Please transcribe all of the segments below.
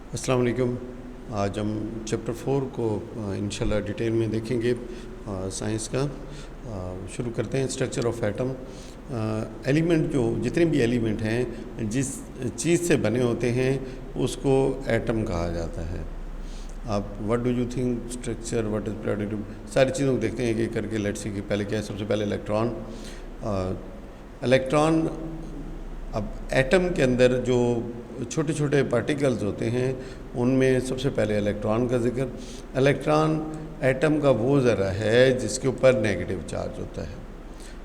अस्सलाम वालेकुम। आज हम चैप्टर 4 को इंशाल्लाह डिटेल में देखेंगे साइंस का। शुरू करते हैं। Structure of atom. एलिमेंट जो जितने भी एलिमेंट हैं जिस चीज़ से बने होते हैं उसको एटम कहा जाता है। आप what do you think structure, what is productive, सारी चीज़ों को देखते हैं एक एक करके। लेट्स सी कि पहले क्या है। सबसे पहले इलेक्ट्रॉन। इलेक्ट्रॉन, अब एटम के अंदर जो छोटे छोटे पार्टिकल्स होते हैं उनमें सबसे पहले इलेक्ट्रॉन का जिक्र। इलेक्ट्रॉन एटम का वो ज़रा है जिसके ऊपर नेगेटिव चार्ज होता है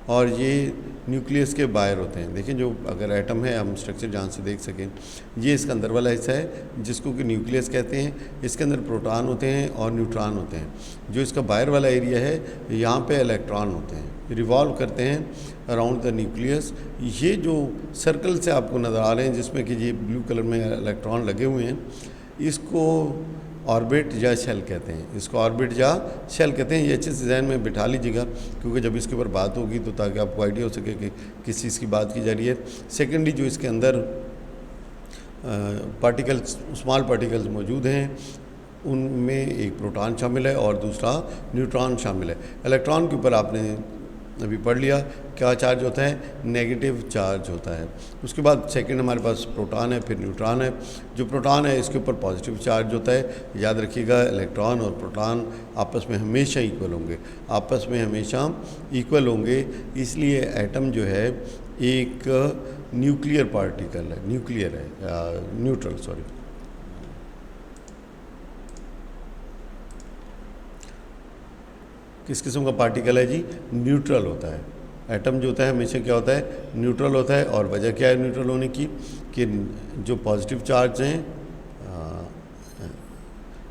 और ये न्यूक्लियस के बाहर होते हैं। देखिए, जो अगर एटम है, हम स्ट्रक्चर जहाँ से देख सकें, ये इसका अंदर वाला हिस्सा है जिसको कि न्यूक्लियस कहते हैं। इसके अंदर प्रोटॉन होते हैं और न्यूट्रॉन होते हैं। जो इसका बाहर वाला एरिया है, यहाँ पे इलेक्ट्रॉन होते हैं, रिवॉल्व करते हैं अराउंड द न्यूक्लियस। ये जो सर्कल से आपको नज़र आ रहे हैं जिसमें कि ये ब्लू कलर में इलेक्ट्रॉन लगे हुए हैं, इसको ऑर्बिट या शेल कहते हैं। इसको ऑर्बिट या शेल कहते हैं। ये अच्छे से जहन में बिठा लीजिएगा, क्योंकि जब इसके ऊपर बात होगी तो ताकि आपको आइडिया हो सके कि किस चीज़ की बात की जा रही है। सेकेंडली, जो इसके अंदर पार्टिकल्स, स्मॉल पार्टिकल्स मौजूद हैं, उनमें एक प्रोटॉन शामिल है और दूसरा न्यूट्रॉन शामिल है। इलेक्ट्रॉन के ऊपर आपने अभी पढ़ लिया क्या चार्ज होता है, नेगेटिव चार्ज होता है। उसके बाद सेकंड हमारे पास प्रोटॉन है, फिर न्यूट्रॉन है। जो प्रोटॉन है इसके ऊपर पॉजिटिव चार्ज होता है। याद रखिएगा, इलेक्ट्रॉन और प्रोटॉन आपस में हमेशा इक्वल होंगे, आपस में हमेशा इक्वल होंगे। इसलिए एटम जो है एक न्यूक्लियर पार्टिकल है, न्यूक्लियर है, न्यूट्रल, सॉरी। किस किस्म का पार्टिकल है जी? न्यूट्रल होता है। एटम जो होता है हमेशा क्या होता है? न्यूट्रल होता है। और वजह क्या है न्यूट्रल होने की? कि जो पॉजिटिव चार्ज हैं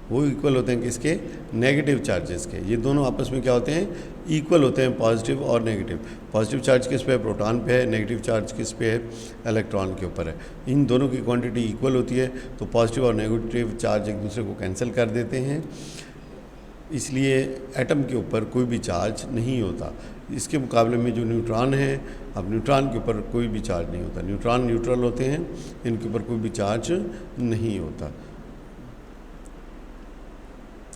वो इक्वल होते हैं किसके? नेगेटिव चार्जेस के। ये दोनों आपस में क्या होते हैं? इक्वल होते हैं, पॉजिटिव और नेगेटिव। पॉजिटिव चार्ज किस पे है? प्रोटॉन पे है। नेगेटिव चार्ज किस पे है? इलेक्ट्रॉन के ऊपर है। इन दोनों की क्वांटिटी इक्वल होती है, तो पॉजिटिव और नेगेटिव चार्ज एक दूसरे को कैंसिल कर देते हैं। इसलिए एटम के ऊपर कोई भी चार्ज नहीं होता। इसके मुकाबले में जो न्यूट्रॉन है, अब न्यूट्रॉन के ऊपर कोई भी चार्ज नहीं होता। न्यूट्रॉन न्यूट्रल होते हैं, इनके ऊपर कोई भी चार्ज नहीं होता।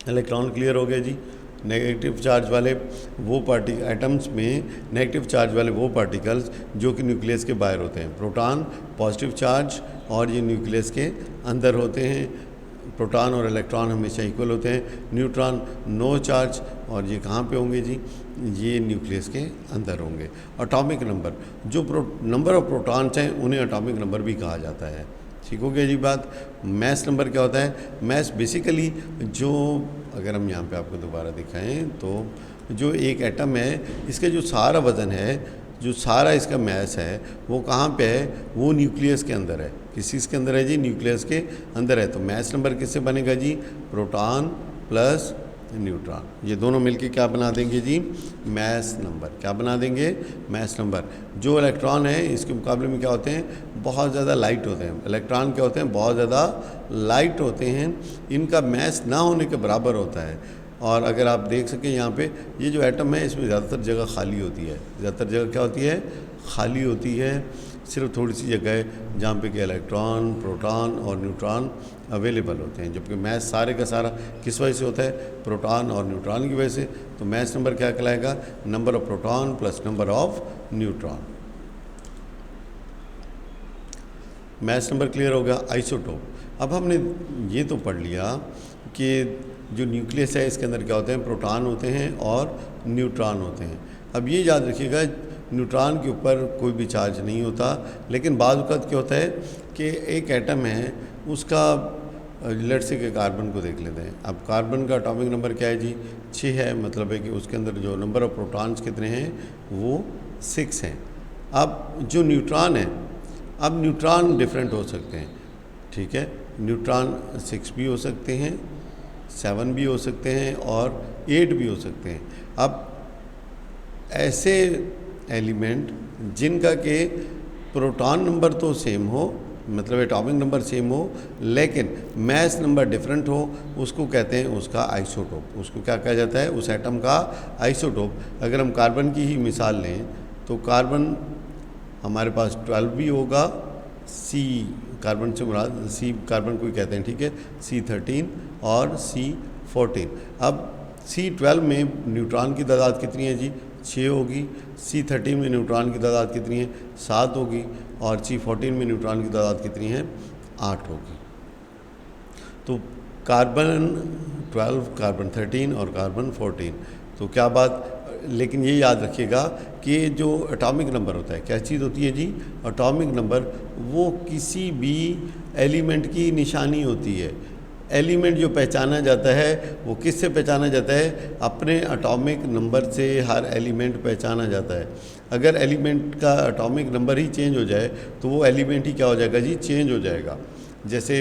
इलेक्ट्रॉन क्लियर हो गया जी। नेगेटिव चार्ज वाले वो एटम्स में नेगेटिव चार्ज वाले वो पार्टिकल्स जो कि न्यूक्लियस के बाहर होते हैं। प्रोटॉन पॉजिटिव चार्ज और ये न्यूक्लियस के अंदर होते हैं। प्रोटॉन और इलेक्ट्रॉन हमेशा इक्वल होते हैं। न्यूट्रॉन नो चार्ज, और ये कहाँ पे होंगे जी? ये न्यूक्लियस के अंदर होंगे। एटॉमिक नंबर, जो नंबर ऑफ प्रोटॉन्स हैं उन्हें एटॉमिक नंबर भी कहा जाता है। ठीक हो गया जी बात। मैस नंबर क्या होता है? मैस बेसिकली जो, अगर हम यहाँ पे आपको दोबारा दिखाएं तो जो एक एटम है, इसका जो सारा वज़न है, जो सारा इसका मैस है, वो कहाँ पे है? वो न्यूक्लियस के अंदर है। किस चीज़ के अंदर है जी? न्यूक्लियस के अंदर है। तो मैस नंबर किससे बनेगा जी? प्रोटॉन प्लस न्यूट्रॉन, ये दोनों मिलके क्या बना देंगे जी? Mass number. क्या बना देंगे? Mass number. जो इलेक्ट्रॉन है इसके मुकाबले में क्या होते हैं? बहुत ज़्यादा लाइट होते हैं। इलेक्ट्रॉन क्या होते हैं? बहुत ज़्यादा लाइट होते हैं। इनका मैस ना होने के बराबर होता है। और अगर आप देख सकें यहाँ पे, ये जो एटम है इसमें ज़्यादातर जगह खाली होती है। ज़्यादातर जगह क्या होती है? खाली होती है। सिर्फ थोड़ी सी जगह है जहाँ पे कि इलेक्ट्रॉन, प्रोटॉन और न्यूट्रॉन अवेलेबल होते हैं। जबकि मैस सारे का सारा किस वजह से होता है? प्रोटॉन और न्यूट्रॉन की वजह से। तो मैस नंबर क्या कहलाएगा? Number of proton plus number of neutron. Mass number clear हो गया। आइसोटोप, अब हमने ये तो पढ़ लिया कि जो न्यूक्लियस है इसके अंदर क्या होते हैं? प्रोटॉन होते हैं और न्यूट्रॉन होते हैं। अब ये याद रखिएगा, न्यूट्रॉन के ऊपर कोई भी चार्ज नहीं होता। लेकिन बाज़ वक़्त क्या होता है कि एक एटम है, उसका लेट्स से के कार्बन को देख लेते हैं। अब कार्बन का एटॉमिक नंबर क्या है जी? 6 है। मतलब है कि उसके अंदर जो नंबर ऑफ प्रोटॉन्स कितने हैं? वो 6 हैं। अब जो न्यूट्रॉन है, अब न्यूट्रॉन डिफरेंट हो सकते हैं। ठीक है, न्यूट्रॉन 6 भी हो सकते हैं, 7 भी हो सकते हैं और 8 भी हो सकते हैं। अब ऐसे एलिमेंट जिनका के प्रोटॉन नंबर तो सेम हो, मतलब एटॉमिक नंबर सेम हो, लेकिन मैस नंबर डिफरेंट हो, उसको कहते हैं उसका आइसोटोप। उसको क्या कहा जाता है? उस एटम का आइसोटोप। अगर हम कार्बन की ही मिसाल लें तो कार्बन हमारे पास 12 भी होगा, कार्बन से मुराद C कार्बन को ही कहते हैं, ठीक है, C13 और C14। अब C12 में न्यूट्रॉन की तादाद कितनी है जी? 6 होगी। C13 में न्यूट्रॉन की तादाद कितनी है? 7 होगी। और C14 में न्यूट्रॉन की तादाद कितनी है? 8 होगी। तो कार्बन 12, कार्बन 13 और कार्बन 14। तो क्या बात, लेकिन ये याद रखिएगा कि जो एटॉमिक नंबर होता है क्या चीज़ होती है जी? एटॉमिक नंबर वो किसी भी एलिमेंट की निशानी होती है। एलिमेंट जो पहचाना जाता है वो किससे पहचाना जाता है? अपने एटॉमिक नंबर से हर एलिमेंट पहचाना जाता है। अगर एलिमेंट का एटॉमिक नंबर ही चेंज हो जाए तो वो एलिमेंट ही क्या हो जाएगा जी? चेंज हो जाएगा। जैसे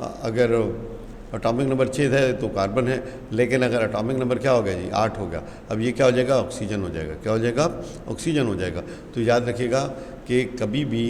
अगर एटॉमिक नंबर 6 है तो कार्बन है, लेकिन अगर एटॉमिक नंबर क्या हो गया जी? 8 हो गया। अब ये क्या हो जाएगा? ऑक्सीजन हो जाएगा। क्या हो जाएगा? ऑक्सीजन हो जाएगा। तो याद रखिएगा कि कभी भी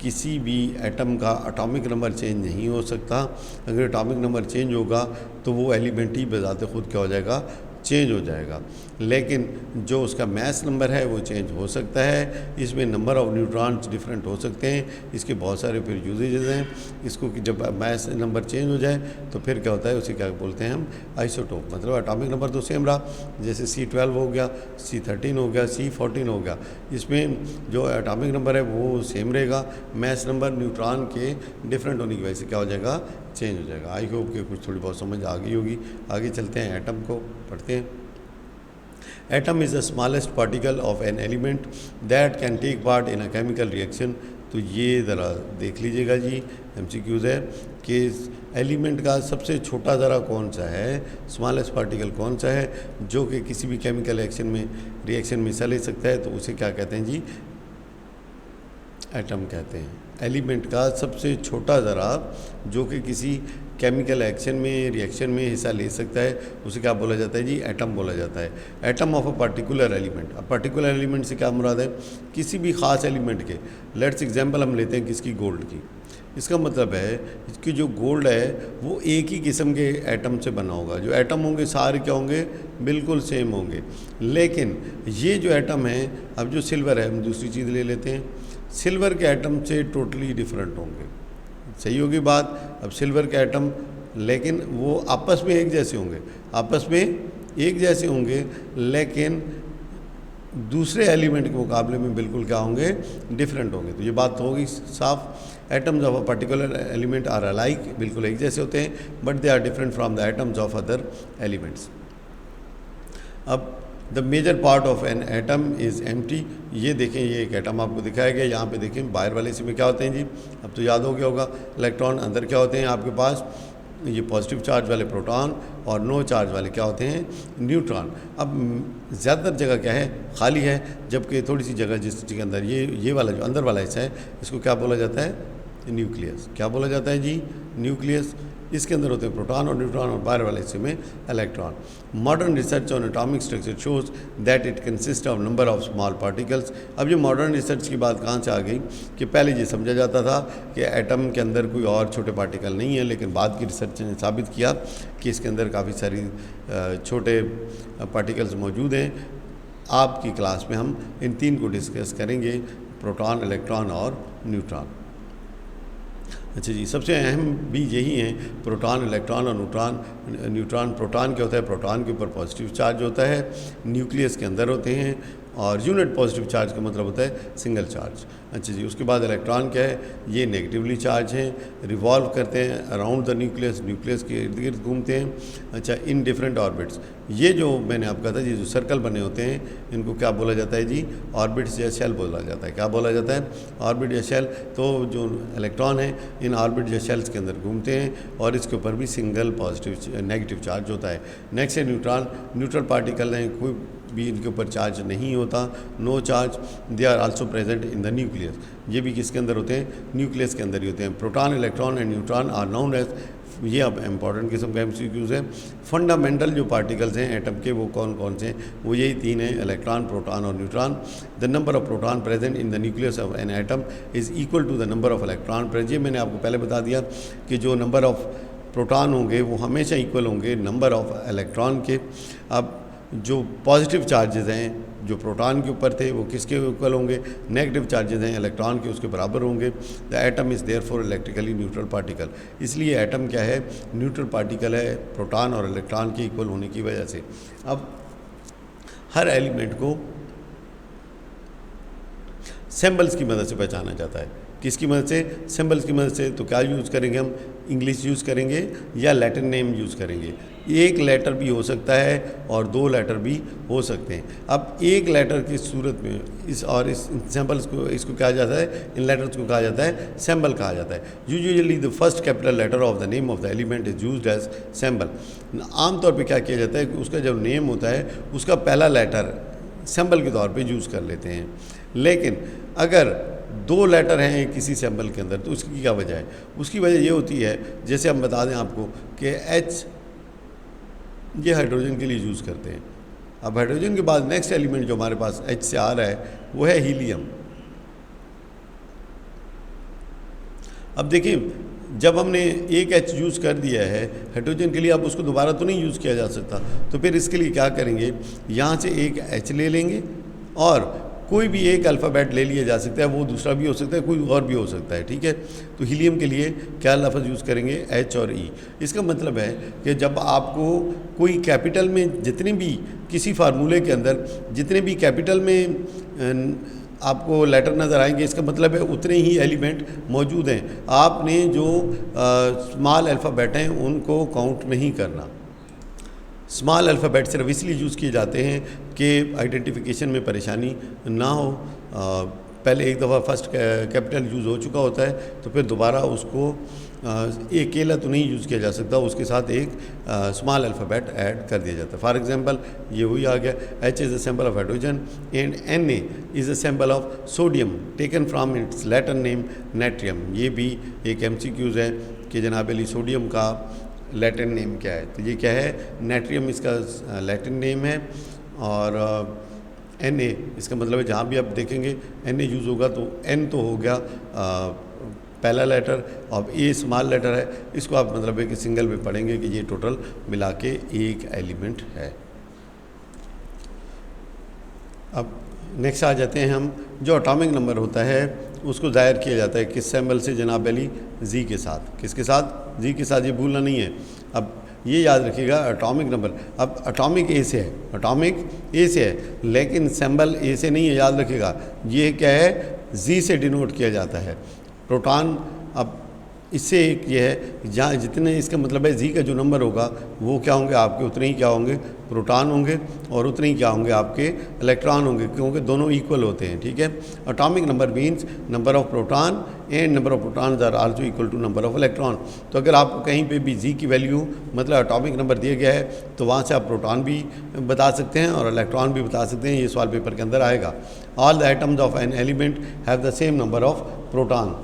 किसी भी एटम का एटॉमिक नंबर चेंज नहीं हो सकता। अगर एटॉमिक नंबर चेंज होगा तो वो एलिमेंट ही बजाते खुद क्या हो जाएगा? चेंज हो जाएगा। लेकिन जो उसका मैस नंबर है वो चेंज हो सकता है। इसमें नंबर ऑफ न्यूट्रॉन्स डिफरेंट हो सकते हैं। इसके बहुत सारे फिर यूजेज हैं। इसको कि जब मैस नंबर चेंज हो जाए तो फिर क्या होता है? उसे क्या बोलते हैं हम? आइसोटोप। मतलब एटॉमिक नंबर तो सेम रहा, जैसे C12 हो गया, C13 हो गया, C14 हो गया। इसमें जो एटॉमिक नंबर है वो सेम रहेगा, मैस नंबर न्यूट्रॉन के डिफरेंट होने की वजह से क्या हो जाएगा? चेंज हो जाएगा। आई होप कि कुछ थोड़ी बहुत समझ आ गई होगी। आगे चलते हैं, एटम को पढ़ते हैं। Atom is the smallest particle of an element that can take part in a chemical reaction. तो ये ज़रा देख लीजिएगा जी, MCQs है कि एलिमेंट का सबसे छोटा ज़रा कौन सा है, स्मॉलेस्ट पार्टिकल कौन सा है जो कि किसी भी केमिकल रिएक्शन में हिस्सा ले सकता है, तो उसे क्या कहते हैं जी? एटम कहते हैं। एलिमेंट का सबसे छोटा ज़रा जो कि किसी केमिकल रिएक्शन में हिस्सा ले सकता है उसे क्या बोला जाता है जी? एटम बोला जाता है। Atom of a particular element. अब पर्टिकुलर एलिमेंट से क्या मुराद है? किसी भी ख़ास एलिमेंट के। लेट्स एग्जांपल हम लेते हैं किसकी? गोल्ड की। इसका मतलब है कि जो गोल्ड है वो एक ही किस्म के एटम से बना होगा। जो एटम होंगे सारे क्या होंगे? बिल्कुल सेम होंगे। लेकिन ये जो एटम है, अब जो सिल्वर है, हम दूसरी चीज़ ले लेते हैं, सिल्वर के एटम से टोटली डिफरेंट होंगे। सही होगी बात? अब सिल्वर के एटम, लेकिन वो आपस में एक जैसे होंगे, आपस में एक जैसे होंगे, लेकिन दूसरे एलिमेंट के मुकाबले में बिल्कुल क्या होंगे? डिफरेंट होंगे। तो ये बात तो होगी साफ। Atoms of a particular element are alike, बिल्कुल एक जैसे होते हैं, but they are different from the atoms of other elements. अब the major part of an atom is empty. ये देखें, ये एक एटम आपको दिखाया गया। यहाँ पे देखें बाहर वाले हिस्से में क्या होते हैं जी? अब तो याद हो गया होगा। इलेक्ट्रॉन अंदर क्या होते हैं आपके पास? ये पॉजिटिव चार्ज वाले प्रोटॉन, और नो चार्ज वाले क्या होते हैं? न्यूट्रॉन। अब ज़्यादातर जगह क्या है? खाली है, जबकि थोड़ी सी जगह जिसके अंदर ये वाला जो अंदर वाला हिस्सा है, इसको क्या बोला जाता है? न्यूक्लियस। क्या बोला जाता है जी? न्यूक्लियस। इसके अंदर होते हैं प्रोटॉन और न्यूट्रॉन, और बाहर वाले हिस्से में electron. Modern research on atomic structure shows that it consist of number of small particles. अब ये मॉडर्न रिसर्च की बात कहाँ से आ गई कि पहले ये समझा जाता था कि एटम के अंदर कोई और छोटे पार्टिकल नहीं है, लेकिन बाद की रिसर्च ने साबित किया कि इसके अंदर काफ़ी सारी छोटे पार्टिकल्स मौजूद हैं। आपकी क्लास में हम इन 3 को डिस्कस करेंगे, प्रोटॉन, इलेक्ट्रॉन और न्यूट्रॉन। अच्छा जी, सबसे अहम भी यही हैं, प्रोटॉन, इलेक्ट्रॉन और न्यूट्रॉन। प्रोटॉन क्या होता है? प्रोटॉन के ऊपर पॉजिटिव चार्ज होता है, न्यूक्लियस के अंदर होते हैं, और यूनिट पॉजिटिव चार्ज का मतलब होता है सिंगल चार्ज। अच्छा जी, उसके बाद इलेक्ट्रॉन क्या है? ये नेगेटिवली चार्ज हैं, रिवॉल्व करते हैं अराउंड द न्यूक्लियस के इर्द गिर्द घूमते हैं। अच्छा, इन डिफरेंट ऑर्बिट्स। ये जो मैंने आपको कहा था, ये जो सर्कल बने होते हैं, इनको क्या बोला जाता है जी? ऑर्बिट्स या शेल बोला जाता है। क्या बोला जाता है? ऑर्बिट या शेल। तो जो इलेक्ट्रॉन है इन ऑर्बिट या शेल्स के अंदर घूमते हैं, और इसके ऊपर भी सिंगल पॉजिटिव नेगेटिव चार्ज होता है। नेक्स्ट है न्यूट्रॉन। न्यूट्रल पार्टिकल हैं, कोई भी इनके ऊपर चार्ज नहीं होता, no charge. They are also present in the nucleus. ये भी किसके अंदर होते हैं? न्यूक्लियस के अंदर ही होते हैं। Proton, electron and neutron are known as, ये अब इंपॉर्टेंट किस्म का MCQs है। फंडामेंटल जो पार्टिकल्स हैं एटम के, वो कौन कौन से हैं? वो यही 3 हैं, इलेक्ट्रॉन, प्रोटॉन और neutron. The number of proton present in the nucleus of an atom is equal to the number of electron present. ये मैंने आपको पहले बता दिया कि जो नंबर ऑफ प्रोटॉन होंगे वो हमेशा इक्वल होंगे नंबर ऑफ इलेक्ट्रॉन के। अब जो पॉजिटिव चार्जेस हैं जो प्रोटॉन के ऊपर थे वो किसके इक्वल होंगे, नेगेटिव चार्जेस हैं इलेक्ट्रॉन के उसके बराबर होंगे। The atom is therefore electrically neutral particle, इसलिए एटम क्या है, न्यूट्रल पार्टिकल है प्रोटॉन और इलेक्ट्रॉन के इक्वल होने की वजह से। अब हर एलिमेंट को सिंबल्स की मदद से पहचाना जाता है। किसकी मदद से, सिंबल्स की मदद से। तो क्या यूज़ करेंगे हम, इंग्लिश यूज़ करेंगे या लैटिन नेम यूज़ करेंगे। एक लेटर भी हो सकता है और दो लेटर भी हो सकते हैं। अब एक लेटर की सूरत में इस सिंबल्स को, इसको कहा जाता है, इन लेटर्स को कहा जाता है सिंबल कहा जाता है। Usually the first capital letter of the name of the element is used as symbol. आमतौर पे क्या किया जाता है कि उसका जब नेम होता है उसका पहला लेटर सिंबल के तौर पे यूज़ कर लेते हैं। लेकिन अगर दो लेटर हैं किसी सिंबल के अंदर तो उसकी क्या वजह है, उसकी वजह ये होती है, जैसे हम बता दें आपको कि H ये हाइड्रोजन के लिए यूज़ करते हैं। अब हाइड्रोजन के बाद नेक्स्ट एलिमेंट जो हमारे पास H से आ रहा है वो है हीलियम। अब देखिए जब हमने एक H यूज़ कर दिया है हाइड्रोजन के लिए, अब उसको दोबारा तो नहीं यूज़ किया जा सकता, तो फिर इसके लिए क्या करेंगे, यहाँ से एक H ले लेंगे और कोई भी एक अल्फ़ाबेट ले लिया जा सकता है, वो दूसरा भी हो सकता है, कोई और भी हो सकता है, ठीक है। तो हीलियम के लिए क्या लफ्ज़ यूज़ करेंगे, H और E। इसका मतलब है कि जब आपको कोई कैपिटल में जितने भी किसी फार्मूले के अंदर जितने भी कैपिटल में आपको लेटर नज़र आएंगे, इसका मतलब है उतने ही एलिमेंट मौजूद हैं। आपने जो स्मॉल अल्फ़ाबेट हैं उनको काउंट नहीं करना। स्मॉल अल्फ़ाबेट सिर्फ इसलिए यूज़ किए जाते हैं कि आइडेंटिफिकेशन में परेशानी ना हो। पहले एक दफ़ा फर्स्ट कैपिटल यूज़ हो चुका होता है तो फिर दोबारा उसको एक अकेला तो नहीं यूज़ किया जा सकता, उसके साथ एक स्मॉल अल्फ़ाबेट ऐड कर दिया जाता है। फॉर एग्जांपल ये वही आ गया, H is a symbol of hydrogen and Na is a symbol of sodium taken from its Latin name natrium. ये भी एक MCQs है कि जनाब अली सोडियम का लैटिन नेम क्या है, तो ये क्या है, नेट्रियम इसका लैटिन नेम है। और Na इसका मतलब है जहाँ भी आप देखेंगे Na यूज़ होगा तो N तो हो गया पहला लेटर, और A स्मॉल लेटर है, इसको आप मतलब है कि सिंगल में पढ़ेंगे कि ये टोटल मिला के एक एलिमेंट है। अब नेक्स्ट आ जाते हैं हम, जो एटॉमिक नंबर होता है उसको ज़ाहिर किया जाता है किस सिंबल से, जनाब अली जी के साथ। किसके साथ, जी के साथ, ये भूलना नहीं है। अब ये याद रखिएगा एटॉमिक नंबर, अब एटॉमिक ए से है, एटॉमिक ए से है, लेकिन सिंबल ए से नहीं है, याद रखिएगा। ये क्या है, जी से डिनोट किया जाता है प्रोटॉन। अब इससे एक ये है जहाँ जितने, इसका मतलब है जी का जो नंबर होगा वो क्या होंगे आपके, उतने ही क्या होंगे प्रोटॉन होंगे और उतने ही क्या होंगे आपके इलेक्ट्रॉन होंगे, क्योंकि दोनों इक्वल होते हैं, ठीक है। Atomic number means number of proton and number of protons are also equal to number of electron. तो अगर आपको कहीं पे भी जी की वैल्यू मतलब एटॉमिक नंबर दिया गया है तो वहाँ से आप प्रोटॉन भी बता सकते हैं और इलेक्ट्रॉन भी बता सकते हैं। ये सवाल पेपर के अंदर आएगा। All the atoms of an element have the same number of proton.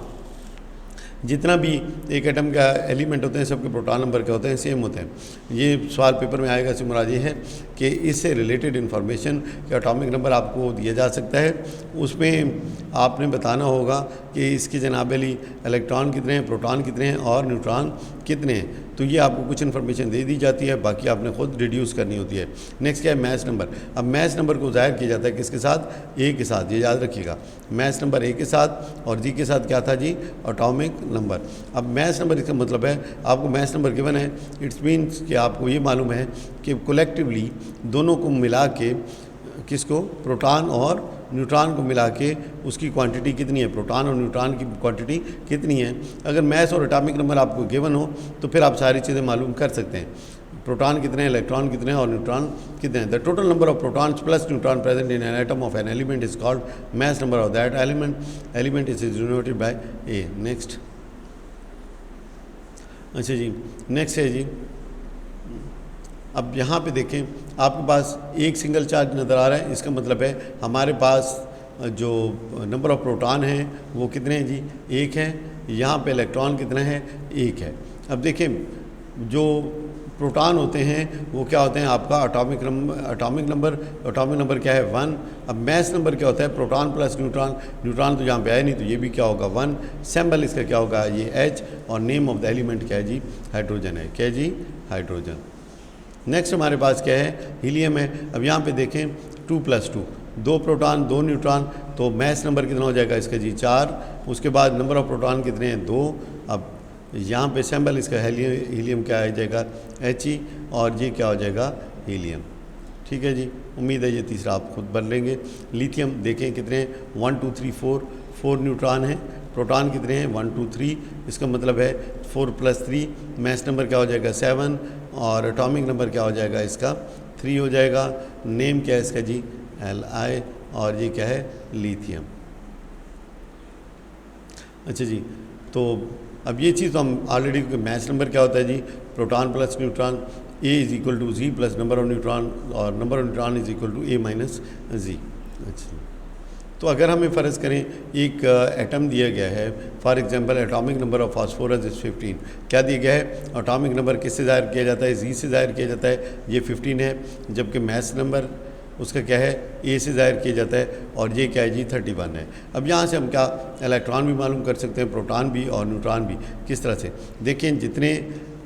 जितना भी एक एटम का एलिमेंट होते हैं सबके प्रोटॉन नंबर क्या होते हैं, सेम होते हैं। ये सवाल पेपर में आएगा। इससे मुराद ये है कि इससे रिलेटेड इन्फॉर्मेशन कि एटॉमिक नंबर आपको दिया जा सकता है, उसमें आपने बताना होगा कि इसके जनाब अली इलेक्ट्रॉन कितने हैं, प्रोटॉन कितने हैं और न्यूट्रॉन कितने हैं। तो ये आपको कुछ इन्फॉर्मेशन दे दी जाती है, बाकी आपने खुद रिड्यूस करनी होती है। नेक्स्ट क्या है, मैच नंबर। अब मैच नंबर को ज़ाहिर किया जाता है किसके साथ, ए के साथ, ये याद रखिएगा। मैच नंबर ए के साथ और जी के साथ क्या था जी, एटॉमिक नंबर। अब मैच नंबर इसका मतलब है आपको मैच नंबर गिवन है, इट्स मीन्स कि आपको ये मालूम है कि कलेक्टिवली दोनों को मिला के, किसको, प्रोटॉन और न्यूट्रॉन को मिला के उसकी क्वांटिटी कितनी है, प्रोटॉन और न्यूट्रॉन की क्वांटिटी कितनी है। अगर मैथ और एटॉमिक नंबर आपको गिवन हो तो फिर आप सारी चीज़ें मालूम कर सकते हैं। प्रोटॉन कितने हैं, इलेक्ट्रॉन कितने हैं और न्यूट्रॉन कितने हैं। The total number of protons plus neutron present in an atom of an element is called mass number of that element is denoted by A. Next, अच्छा जी, नेक्स्ट है जी, अब यहाँ पे देखें आपके पास एक सिंगल चार्ज नज़र आ रहा है, इसका मतलब है हमारे पास जो नंबर ऑफ प्रोटॉन हैं वो कितने हैं जी, एक है। यहाँ पे इलेक्ट्रॉन कितने हैं, एक है। अब देखें जो प्रोटॉन होते हैं वो क्या होते हैं आपका एटॉमिक नंबर क्या है, 1। अब मैस नंबर क्या होता है, प्रोटॉन प्लस न्यूट्रॉन, न्यूट्रॉन तो यहाँ पे आया नहीं तो ये भी क्या होगा 1। सिंबल इसका क्या होगा, ये H, और नेम ऑफ द एलिमेंट क्या है जी, हाइड्रोजन है। क्या है जी, हाइड्रोजन। नेक्स्ट हमारे पास क्या है, हीलियम है। अब यहाँ पे देखें 2+2, 2 प्रोटॉन 2 न्यूट्रॉन, तो मैस नंबर कितना हो जाएगा इसका जी 4। उसके बाद नंबर ऑफ प्रोटॉन कितने हैं 2। अब यहाँ पे सैम्बल इसका हीलियम क्या आ जाएगा He, और ये क्या हो जाएगा हीलियम। ठीक है जी, उम्मीद है ये तीसरा आप खुद बन लेंगे। लिथियम देखें कितने हैं 1 2 3 4 न्यूट्रॉन हैं। प्रोटॉन कितने हैं 1 2 3, इसका मतलब है 4+3, मैस नंबर क्या हो जाएगा 7, और एटॉमिक नंबर क्या हो जाएगा इसका 3 हो जाएगा। नेम क्या है इसका जी Li, और ये क्या है लिथियम। अच्छा जी, तो अब ये चीज़ तो हम ऑलरेडी, मैस नंबर क्या होता है जी proton plus neutron, A is equal to Z plus number of neutron, और number of neutron is equal to A minus Z। अच्छा, तो अगर हमें फ़र्ज़ करें एक एटम दिया गया है, for example atomic number of phosphorus is 15, क्या दिया गया है एटॉमिक नंबर किससे ज़ाहिर किया जाता है Z से ज़ाहिर किया जाता है, ये 15 है, जबकि मैस नंबर उसका क्या है A से ज़ाहिर किया जाता है, और ये क्या है जी 31 है। अब यहाँ से हम क्या इलेक्ट्रॉन भी मालूम कर सकते हैं, प्रोटॉन भी और न्यूट्रॉन भी। किस तरह से देखें, जितने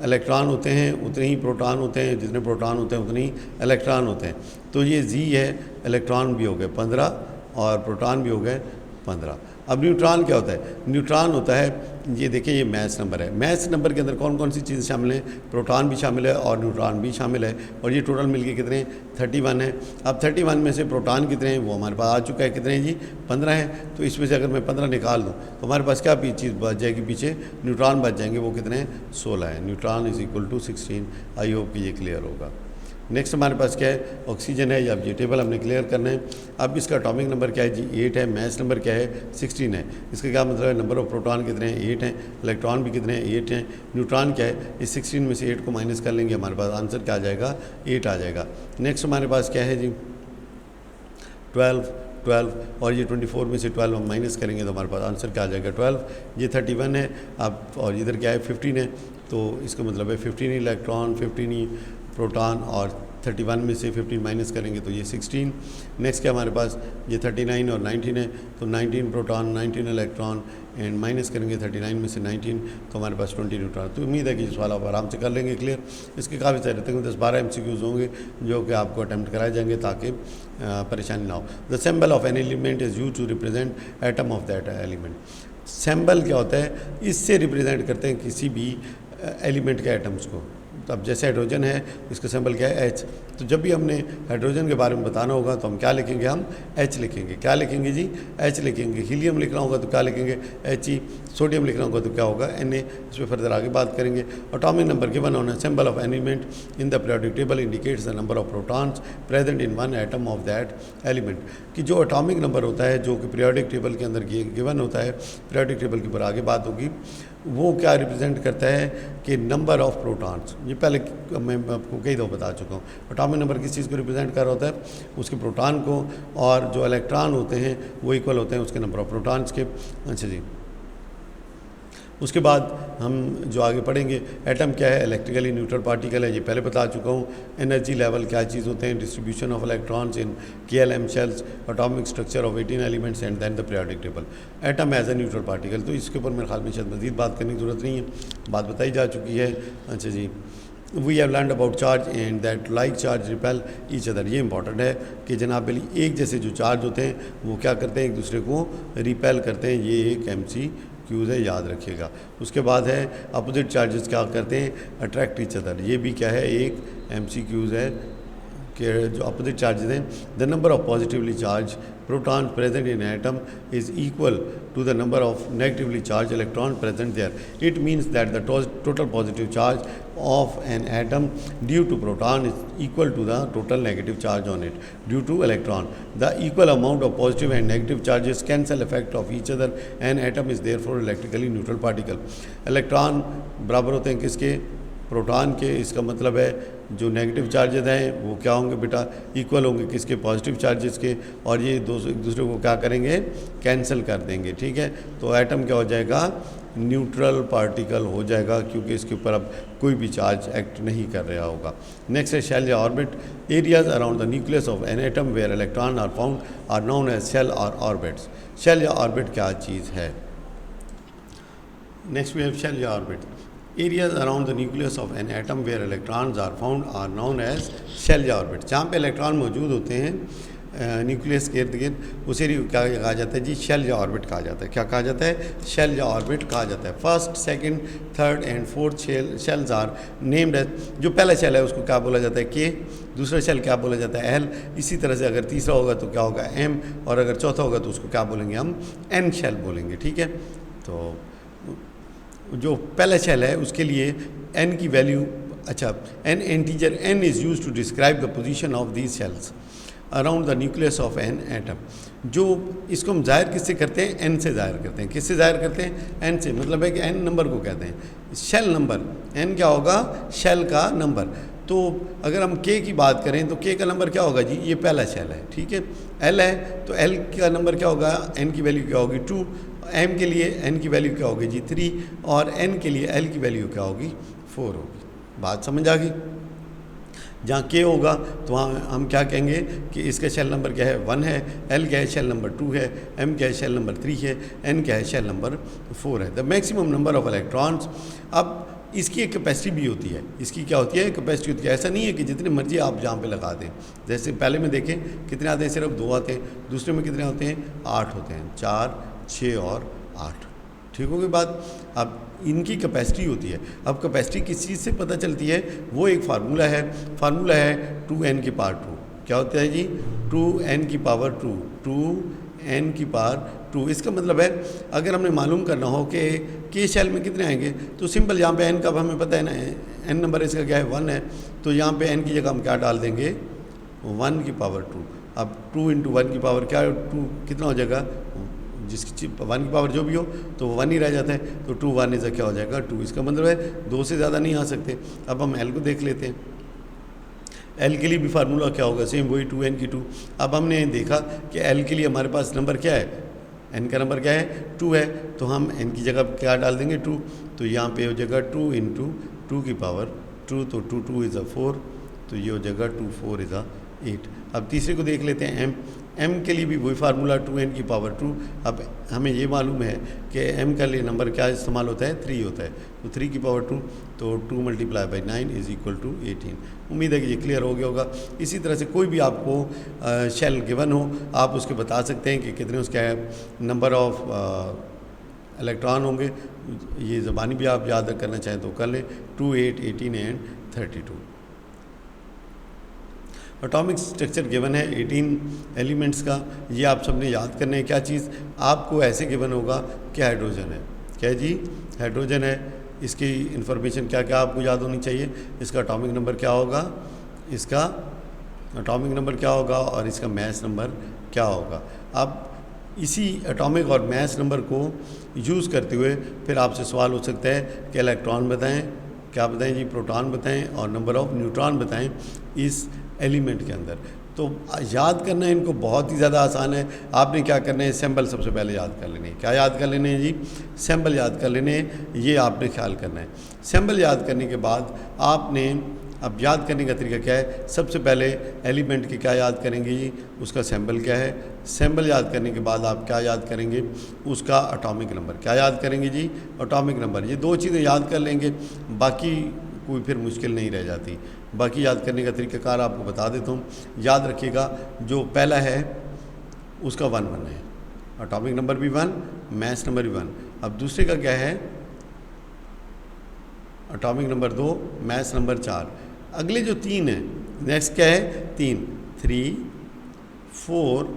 इलेक्ट्रॉन होते हैं उतने ही प्रोटॉन होते हैं, जितने प्रोटॉन होते हैं उतने ही इलेक्ट्रॉन होते हैं। तो ये Z है, इलेक्ट्रॉन भी हो गए 15 और प्रोटॉन भी हो गए 15। अब न्यूट्रॉन क्या होता है, न्यूट्रॉन होता है, ये देखिए ये मैस नंबर है। मैस नंबर के अंदर कौन कौन सी चीज़ें शामिल हैं, प्रोटॉन भी शामिल है और न्यूट्रॉन भी शामिल है, और ये टोटल मिलके कितने हैं 31 है। अब 31 में से प्रोटॉन कितने हैं वो हमारे पास आ चुका है, कितने हैं जी 15 हैं। तो इसमें से अगर मैं 15 निकाल दूँ तो हमारे पास क्या चीज़ बच जाएगी, पीछे न्यूट्रॉन बच जाएंगे, वो कितने हैं 16 है। Neutron is equal to 16। I hope कि ये क्लियर होगा। नेक्स्ट हमारे पास क्या है ऑक्सीजन है, या ये टेबल हमने क्लियर करना है। अब इसका एटॉमिक नंबर क्या है जी 8 है, मैस नंबर क्या है 16 है। इसका क्या मतलब है, नंबर ऑफ प्रोटॉन कितने हैं 8 हैं, इलेक्ट्रॉन भी कितने हैं 8 हैं। न्यूट्रॉन क्या है, इस 16 में से 8 को माइनस कर लेंगे, हमारे पास आंसर क्या आ जाएगा 8 आ जाएगा। नेक्स्ट हमारे पास क्या है जी 12, और ये 24 में से 12 हम माइनस करेंगे तो हमारे पास आंसर क्या आ जाएगा 12। ये 31 है अब, और इधर क्या है 15 है, तो इसका मतलब है 15 इलेक्ट्रॉन 15 प्रोटॉन, और 31 में से 15 माइनस करेंगे तो ये 16। नेक्स्ट क्या हमारे पास ये 39 और 19 है, तो 19 प्रोटॉन 19 इलेक्ट्रॉन, एंड माइनस करेंगे 39 में से 19 तो हमारे पास 20 न्यूट्रॉन। तो उम्मीद है कि इस सवाल आप आराम से कर लेंगे क्लियर। इसके काफ़ी सारे तकरीबन 10-12 MCQs होंगे जो कि आपको अटैम्प्ट कराए जाएंगे ताकि परेशानी ना हो। The symbol of an element is used to represent atom of that element. Symbol क्या होता है, इससे रिप्रेजेंट करते हैं किसी भी एलिमेंट के एटम्स को। तो अब जैसे हाइड्रोजन है, इसका सिंबल क्या है H। तो जब भी हमने हाइड्रोजन के बारे में बताना होगा तो हम क्या लिखेंगे, हम H लिखेंगे। क्या लिखेंगे जी H लिखेंगे। हीलियम लिखना होगा तो क्या लिखेंगे He। सोडियम लिखना होगा तो क्या होगा Na। इस पर फर्दर आगे बात करेंगे। Atomic number given on a symbol of element in the periodic table indicates the number of protons present in one atom of that element. कि जो एटॉमिक नंबर होता है जो कि पीरियोडिक टेबल के अंदर गिवन होता है, पीरियोडिक टेबल के ऊपर आगे बात होगी, वो क्या रिप्रेजेंट करता है कि नंबर ऑफ प्रोटॉन्स। ये पहले मैं आपको कई दफ़ा बता चुका हूँ। एटॉमिक नंबर किस चीज़ को रिप्रेजेंट कर रहा होता है, उसके प्रोटॉन को, और जो इलेक्ट्रॉन होते हैं वो इक्वल होते हैं उसके नंबर ऑफ प्रोटॉन्स के। अच्छा जी, उसके बाद हम जो आगे पढ़ेंगे, एटम क्या है, इलेक्ट्रिकली न्यूट्रल पार्टिकल है, ये पहले बता चुका हूँ। एनर्जी लेवल क्या चीज़ होते हैं, distribution of electrons in KLM shells, atomic structure of 18 elements, and then the periodic table. Atom as a neutral particle, तो इसके ऊपर मेरे ख्याल में शायद मज़ीद बात करने की ज़रूरत नहीं है, बात बताई जा चुकी है। अच्छा जी, we have learned about charge and that like charge repel each other. ये इंपॉर्टेंट है कि जनाब अली एक जैसे जो चार्ज होते हैं वो क्या करते हैं, एक दूसरे को रिपेल करते हैं। ये एक MCQs है, याद रखिएगा। उसके बाद है अपोजिट चार्जेस क्या करते हैं, अट्रैक्ट ईच अदर। ये भी क्या है, एक MCQs है कि जो अपोजिट चार्जेस हैं, the number of positively charge proton present in atom is equal to the number of negatively charge electron present there. It means that the total positive charge of an atom due to proton is equal to the total negative charge on it due to electron. The equal amount of positive and negative charges cancel effect of each other and atom is therefore electrically neutral particle. Electron बराबर होते हैं किसके, proton के। इसका मतलब है जो negative charges हैं वो क्या होंगे बेटा, इक्वल होंगे किसके, पॉजिटिव चार्जेस के, और ये एक दूसरे को क्या करेंगे, कैंसिल कर देंगे। ठीक है, तो एटम क्या हो जाएगा, न्यूट्रल पार्टिकल हो जाएगा, क्योंकि इसके ऊपर अब कोई भी चार्ज एक्ट नहीं कर रहा होगा। नेक्स्ट है शेल या orbit. Areas around the nucleus of an atom where electron are found are known as shell और ऑर्बिट्स। शेल या ऑर्बिट क्या चीज़ है। नेक्स्ट वी हैव शेल या orbit. Areas around the nucleus of an atom where electrons are found are known as shell या orbit. जहाँ पे electron मौजूद होते हैं न्यूक्लियस के इर्द गिर्द, उस एरिया को क्या कहा जाता है जी? शेल या ऑर्बिट कहा जाता है। क्या कहा जाता है? शेल या ऑर्बिट कहा जाता है। First, second, third and fourth shells are named as, जो पहला शेल है उसको क्या बोला जाता है? के। दूसरा शेल क्या बोला जाता है? एल। इसी तरह से अगर तीसरा होगा तो क्या होगा? एम। और अगर चौथा होगा तो उसको क्या बोलेंगे हम? एन शेल बोलेंगे। ठीक है, तो जो पहला शेल है उसके लिए एन की वैल्यू, अच्छा, n integer n is use to describe the position of these shells around the nucleus of an atom. जो इसको हम जाहिर किससे करते हैं? एन से जाहिर करते हैं। किससे जाहिर करते हैं? एन से। मतलब है कि एन नंबर को कहते हैं शेल नंबर। एन क्या होगा? शेल का नंबर। तो अगर हम के की बात करें तो के का नंबर क्या होगा जी? ये पहला शेल है। ठीक है, एल है तो एल का नंबर क्या होगा? एन की वैल्यू क्या होगी? 2। एम के लिए एन की वैल्यू क्या होगी जी? 3। और एन के लिए एल की वैल्यू क्या होगी? 4 होगी। बात समझ आ गई? जहाँ के होगा तो वहाँ हम क्या कहेंगे कि इसका शेल नंबर क्या है? 1 है। एल क्या है? शेल नंबर 2 है। एम क्या है? शेल नंबर 3 है। एन क्या है? शेल नंबर 4 है। The maximum number of electrons. अब इसकी एक कैपेसिटी भी होती है। इसकी क्या होती है? कैपेसिटी होती है। ऐसा नहीं है कि जितने मर्जी आप जहाँ पे लगा दें। जैसे पहले में देखें कितने आते हैं? सिर्फ 2 आते हैं। दूसरे में कितने होते हैं? 8 होते हैं। 4, 6 और 8। ठीक होगी बात? अब इनकी कैपेसिटी होती है। अब कैपेसिटी किस चीज़ से पता चलती है? वो एक फार्मूला है। फार्मूला है 2n की पावर 2। क्या होता है जी? 2n की पावर 2। 2n की पावर 2। इसका मतलब है अगर हमने मालूम करना हो कि के शेल में कितने आएंगे तो सिंपल, यहाँ पे n का हमें पता है ना, n नंबर इसका क्या है? 1 है। तो यहाँ पे n की जगह हम क्या डाल देंगे? 1 की पावर 2। अब 2 × 1 की पावर क्या है? 2 कितना हो जाएगा? जिसकी 1 की पावर जो भी हो तो वो 1 ही रह जाता है। तो 2 1 इज़ क्या हो जाएगा? 2। इसका मतलब है 2 से ज़्यादा नहीं आ सकते। अब हम एल को देख लेते हैं। एल के लिए भी फार्मूला क्या होगा? सेम वही 2n की 2। अब हमने देखा कि एल के लिए हमारे पास नंबर क्या है? एन का नंबर क्या है? 2 है। तो हम एन की जगह क्या डाल देंगे? 2। तो यहाँ पे हो जाएगा 2 × 2 की पावर 2। तो 2 2 इज़ 4। तो ये हो जाएगा 2 4 इज़ 8। अब तीसरे को देख लेते हैं एम। एम के लिए भी वही फार्मूला 2n की पावर 2। अब हमें ये मालूम है कि एम का लिए नंबर क्या इस्तेमाल होता है? 3 होता है। तो 3 की पावर 2। तो 2 × 9 इज़ इक्वल टू 18। उम्मीद है कि ये क्लियर हो गया होगा। इसी तरह से कोई भी आपको शेल गिवन हो, आप उसके बता सकते हैं कि कितने उसका नंबर ऑफ इलेक्ट्रॉन होंगे। ये ज़बानी भी आप याद करना चाहें तो कर लें। 2 8 18 एंड 32। एटॉमिक स्ट्रक्चर गिवन है 18 एलिमेंट्स का। ये आप सबने याद करना है। क्या चीज़ आपको ऐसे गिवन होगा कि हाइड्रोजन है। क्या है जी? हाइड्रोजन है। इसकी इन्फॉर्मेशन क्या क्या आपको याद होनी चाहिए? इसका एटॉमिक नंबर क्या होगा? इसका एटॉमिक नंबर क्या होगा? और इसका मैस नंबर क्या होगा? अब इसी एटॉमिक और मैस नंबर को यूज़ करते हुए फिर आपसे सवाल हो सकता है कि इलेक्ट्रॉन बताएं, क्या बताएं जी? प्रोटॉन बताएं और नंबर ऑफ न्यूट्रॉन बताएं इस एलिमेंट के अंदर। तो याद करना इनको बहुत ही ज़्यादा आसान है। आपने क्या करना है? सिंबल सबसे पहले याद कर लेने हैं। क्या याद कर लेने हैं जी? सिंबल याद कर लेने हैं। ये आपने ख्याल करना है। सिंबल याद करने के बाद आपने, अब याद करने का तरीका क्या है? सबसे पहले एलिमेंट की क्या याद करेंगे जी? उसका सिंबल क्या है? सिंबल याद करने के बाद आप क्या याद करेंगे? उसका एटॉमिक नंबर। क्या याद करेंगे जी? Atomic number. ये 2 चीज़ें याद कर लेंगे, बाकी कोई फिर मुश्किल नहीं रह जाती। बाकी याद करने का तरीक़ाकार आपको बता देता हूँ। याद रखिएगा, जो पहला है उसका 1 1 है। एटॉमिक नंबर भी 1, मैस नंबर भी 1। अब दूसरे का क्या है? Atomic number 2, mass number 4। अगले जो 3 है, नेक्स्ट क्या है? 3, 3, 4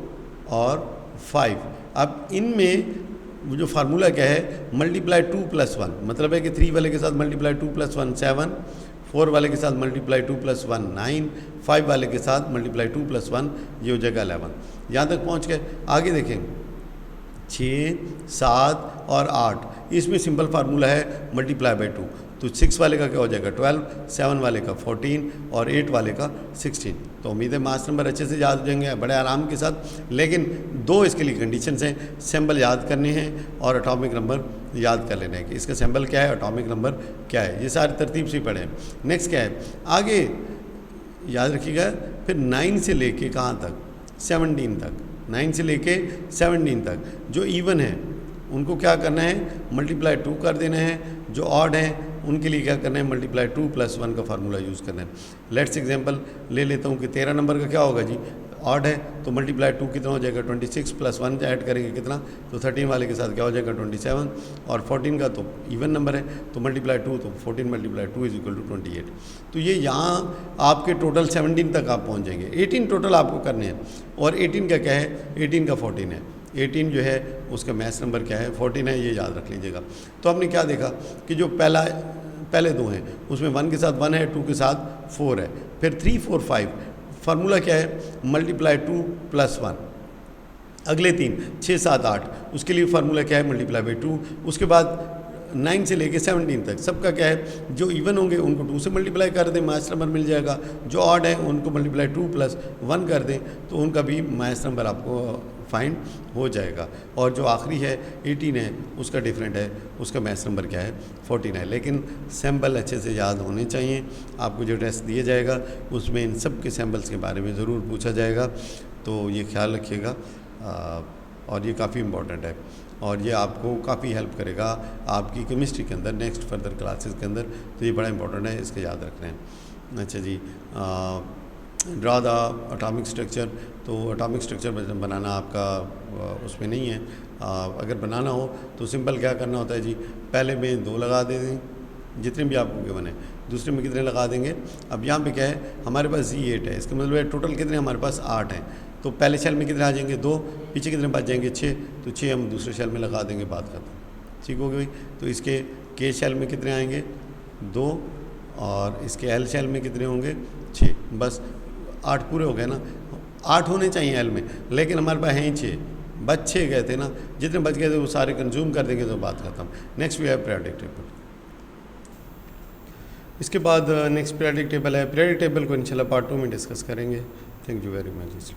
और 5। अब इनमें जो फार्मूला क्या है? मल्टीप्लाई 2 + 1। मतलब है कि 3 वाले के साथ मल्टीप्लाई 2 + 1 7, 4 वाले के साथ मल्टीप्लाई 2 + 1 9, 5 वाले के साथ मल्टीप्लाई 2 + 1, ये हो जाएगा 11। यहाँ तक पहुँच गए। आगे देखें 6, 7 और 8। इसमें सिंपल फार्मूला है मल्टीप्लाई बाई 2। तो 6 वाले का क्या हो जाएगा? 12, 7 वाले का 14 और 8 वाले का 16। तो उम्मीद है मास नंबर अच्छे से याद हो जाएंगे बड़े आराम के साथ। लेकिन 2 इसके लिए कंडीशंस हैं। सिंबल याद करने हैं और एटॉमिक नंबर याद कर लेना है कि इसका सिंबल क्या है, एटॉमिक नंबर क्या है। ये सारी तरतीब से पढ़ें। नेक्स्ट क्या है? आगे याद रखिएगा, फिर 9 से लेके कहाँ तक? 17 तक। 9 से लेके 17 तक जो इवन है उनको क्या करना है? मल्टीप्लाई 2 कर देना है। जो ऑड हैं उनके लिए क्या करना है, मल्टीप्लाई 2 + 1 का फार्मूला यूज़ करना है। लेट्स एग्जांपल ले लेता हूँ कि 13 नंबर का क्या होगा जी, ऑड है तो मल्टीप्लाई 2 कितना हो जाएगा 26 + 1 ऐड करेंगे कितना, तो 13 वाले के साथ क्या हो जाएगा 27, और 14 का तो इवन नंबर है तो मल्टीप्लाई 2 तो 14 × 2 = 28। तो ये यहाँ आपके टोटल 17 तक आप पहुँच जाएंगे। 18 टोटल आपको करने हैं, और 18 का क्या है, 18 का 14 है। 18 जो है उसका मैथ्स नंबर क्या है, 14 है, ये याद रख लीजिएगा। तो आपने क्या देखा कि जो पहले दो हैं उसमें 1 के साथ 1 है, 2 के साथ 4 है, फिर 3 4 5 फार्मूला क्या है, मल्टीप्लाई 2 + 1। अगले 3 6 7 8 उसके लिए फार्मूला क्या है, मल्टीप्लाई बाई 2। उसके बाद 9 से लेके 17 तक सबका क्या है, जो इवन होंगे उनको 2 से मल्टीप्लाई कर दें, मैथ्स नंबर मिल जाएगा। जो ऑड है उनको मल्टीप्लाई 2 + 1 कर दें तो उनका भी मैथ्स नंबर आपको फाइंड हो जाएगा। और जो आखिरी है 18 है उसका डिफरेंट है, उसका मैथ्स नंबर क्या है 14 है। लेकिन सैम्पल अच्छे से याद होने चाहिए। आपको जो टेस्ट दिया जाएगा उसमें इन सब के सैम्पल्स के बारे में ज़रूर पूछा जाएगा, तो ये ख्याल रखिएगा। और ये काफ़ी इम्पॉर्टेंट है और ये आपको काफ़ी हेल्प करेगा आपकी केमिस्ट्री के अंदर नेक्स्ट फर्दर क्लासेस के अंदर। तो ये बड़ा इंपॉर्टेंट है, इसका याद रखना है। अच्छा जी, ड्रा द एटॉमिक स्ट्रक्चर। तो एटॉमिक स्ट्रक्चर बनाना आपका उसमें नहीं है। अगर बनाना हो तो सिंपल क्या करना होता है जी, पहले में 2 लगा दें जितने भी आपको गिवन है, दूसरे में कितने लगा देंगे। अब यहाँ पे क्या है, हमारे पास Z8 है, इसका मतलब है टोटल कितने हमारे पास 8 हैं। तो पहले शेल में कितने आ जाएंगे 2, पीछे कितने बच जाएंगे 6, तो 6 हम दूसरे शेल में लगा देंगे, बात खत्म। ठीक हो गई। तो इसके K शेल में कितने आएंगे 2, और इसके L शेल में कितने होंगे 6, बस 8 पूरे हो गए ना। 8 होने चाहिए L में, लेकिन हमारे पास हैं ही 6, बच 6 गए थे ना, जितने बच गए थे वो सारे कंज्यूम कर देंगे तो बात खत्म। Next we have periodic table. इसके बाद नेक्स्ट पीरियोडिक टेबल है। पीरियोडिक टेबल को इंशाल्लाह पार्ट 2 में डिस्कस करेंगे। Thank you very much.